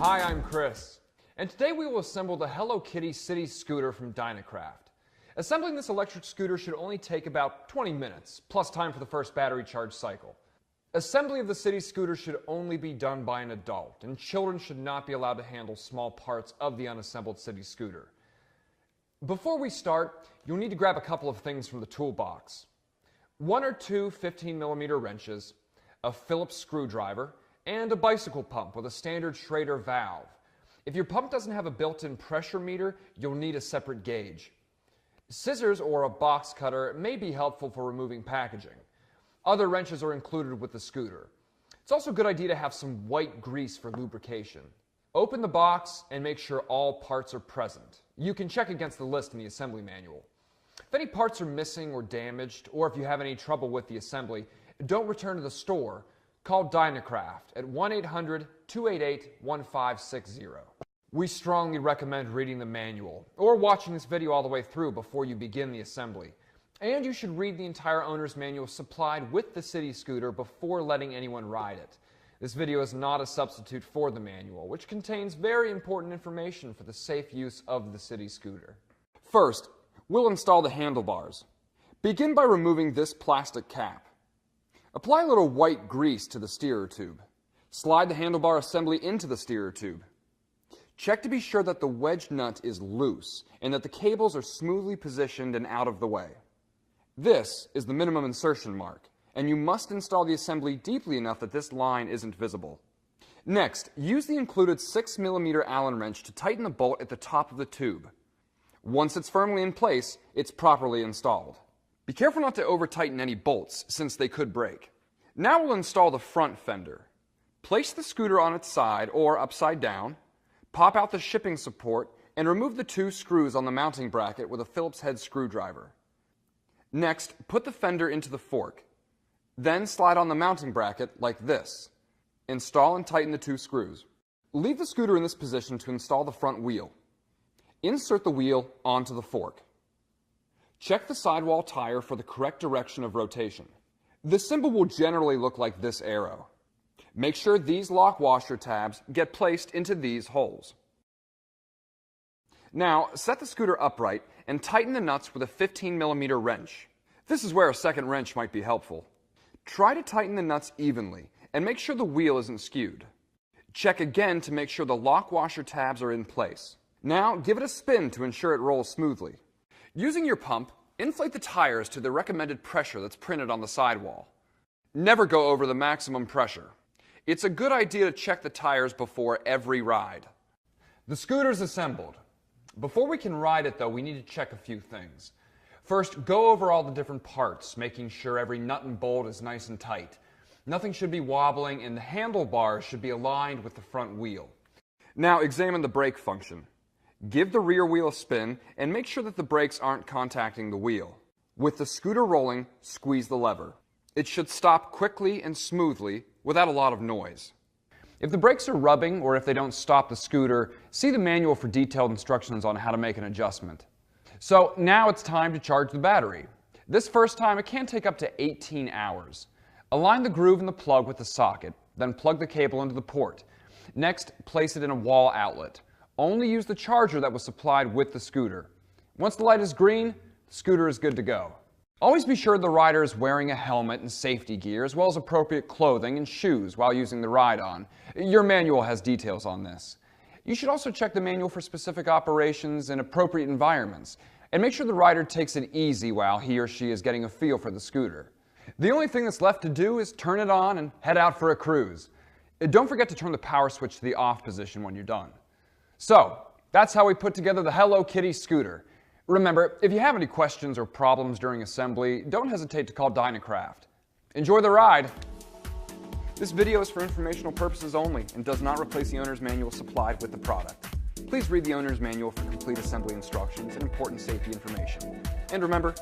Hi, I'm Chris, and today we will assemble the Hello Kitty City Scooter from Dynacraft. Assembling this electric scooter should only take about 20 minutes, plus time for the first battery charge cycle. Assembly of the City Scooter should only be done by an adult, and children should not be allowed to handle small parts of the unassembled City Scooter. Before we start, you'll need to grab a couple of things from the toolbox. 1 or 2 15mm wrenches, a Phillips screwdriver, and a bicycle pump with a standard Schrader valve. If your pump doesn't have a built-in pressure meter, you'll need a separate gauge. Scissors or a box cutter may be helpful for removing packaging. Other wrenches are included with the scooter. It's also a good idea to have some white grease for lubrication. Open the box and make sure all parts are present. You can check against the list in the assembly manual. If any parts are missing or damaged, or if you have any trouble with the assembly, don't return to the store. Call Dynacraft at 1-800-288-1560. We strongly recommend reading the manual or watching this video all the way through before you begin the assembly. And you should read the entire owner's manual supplied with the City Scooter before letting anyone ride it. This video is not a substitute for the manual, which contains very important information for the safe use of the City Scooter. First, we'll install the handlebars. Begin by removing this plastic cap. Apply a little white grease to the steerer tube. Slide the handlebar assembly into the steerer tube. Check to be sure that the wedge nut is loose and that the cables are smoothly positioned and out of the way. This is the minimum insertion mark, and you must install the assembly deeply enough that this line isn't visible. Next, use the included 6mm Allen wrench to tighten the bolt at the top of the tube. Once it's firmly in place, it's properly installed. Be careful not to over-tighten any bolts, since they could break. Now we'll install the front fender. Place the scooter on its side or upside down, pop out the shipping support, and remove the 2 screws on the mounting bracket with a Phillips head screwdriver. Next, put the fender into the fork. Then slide on the mounting bracket like this. Install and tighten the 2 screws. Leave the scooter in this position to install the front wheel. Insert the wheel onto the fork. Check the sidewall tire for the correct direction of rotation. The symbol will generally look like this arrow. Make sure these lock washer tabs get placed into these holes. Now, set the scooter upright and tighten the nuts with a 15mm wrench. This is where a second wrench might be helpful. Try to tighten the nuts evenly and make sure the wheel isn't skewed. Check again to make sure the lock washer tabs are in place. Now, give it a spin to ensure it rolls smoothly. Using your pump, inflate the tires to the recommended pressure that's printed on the sidewall. Never go over the maximum pressure. It's a good idea to check the tires before every ride. The scooter's assembled. Before we can ride it, though, we need to check a few things. First, go over all the different parts, making sure every nut and bolt is nice and tight. Nothing should be wobbling, and the handlebars should be aligned with the front wheel. Now, examine the brake function. Give the rear wheel a spin, and make sure that the brakes aren't contacting the wheel. With the scooter rolling, squeeze the lever. It should stop quickly and smoothly without a lot of noise. If the brakes are rubbing or if they don't stop the scooter, see the manual for detailed instructions on how to make an adjustment. So now it's time to charge the battery. This first time it can take up to 18 hours. Align the groove in the plug with the socket, then plug the cable into the port. Next, place it in a wall outlet. Only use the charger that was supplied with the scooter. Once the light is green, the scooter is good to go. Always be sure the rider is wearing a helmet and safety gear, as well as appropriate clothing and shoes while using the ride-on. Your manual has details on this. You should also check the manual for specific operations in appropriate environments, and make sure the rider takes it easy while he or she is getting a feel for the scooter. The only thing that's left to do is turn it on and head out for a cruise. Don't forget to turn the power switch to the off position when you're done. So, that's how we put together the Hello Kitty scooter. Remember, if you have any questions or problems during assembly, don't hesitate to call Dynacraft. Enjoy the ride! This video is for informational purposes only and does not replace the owner's manual supplied with the product. Please read the owner's manual for complete assembly instructions and important safety information. And remember,